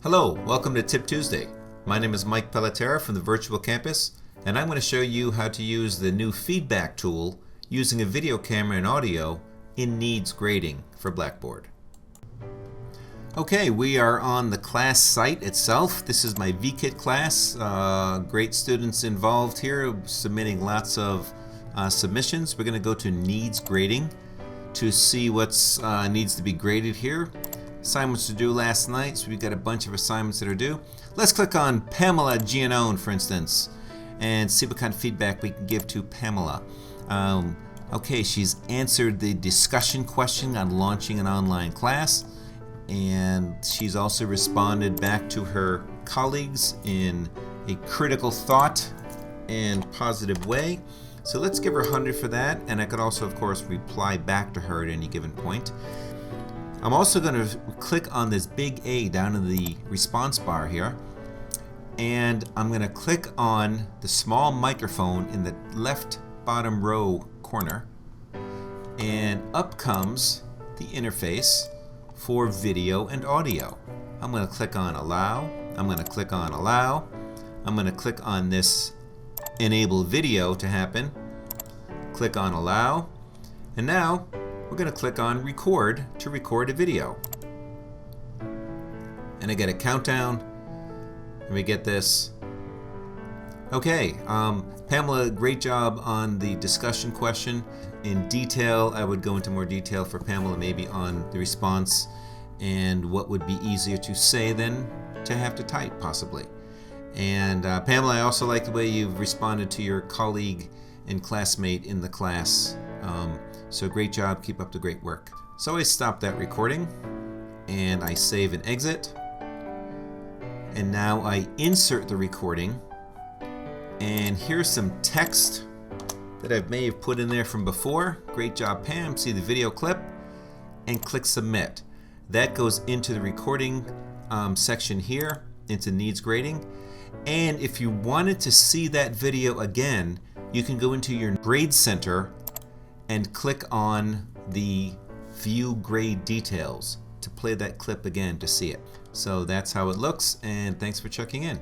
Hello, welcome to Tip Tuesday. My name is Mike Pelletera from the virtual campus, and I'm going to show you how to use the new feedback tool using a video camera and audio in needs grading for Blackboard. Okay, we are on the class site itself. This is my VKit class. Great students involved here submitting lots of submissions. We're going to go to needs grading to see what's needs to be graded here. Assignments to do last night, so we've got a bunch of assignments that are due. Let's click on Pamela Giannone, for instance, and see what kind of feedback we can give to Pamela. Okay, she's answered the discussion question on launching an online class, and she's also responded back to her colleagues in a critical thought and positive way. So let's give her 100 for that, and I could also, of course, reply back to her at any given point. I'm also going to click on this big A down in the response bar here, and I'm going to click on the small microphone in the left bottom row corner, and up comes the interface for video and audio. I'm going to click on Allow, I'm going to click on Allow, I'm going to click on this Enable Video to happen, click on Allow, and now we're going to click on Record to record a video. And I get a countdown. Let me get this. Okay, Pamela, great job on the discussion question. In detail, I would go into more detail for Pamela maybe on the response and what would be easier to say than to have to type possibly. And Pamela, I also like the way you've responded to your colleague and classmate in the class. So great job, keep up the great work. So I stop that recording and I save and exit. And now I insert the recording, and here's some text that I may have put in there from before. Great job, Pam. See the video clip and click submit. That goes into the recording section here, into needs grading. And if you wanted to see that video again, you can go into your grade center and click on the view grade details to play that clip again to see it. So that's how it looks, and thanks for checking in.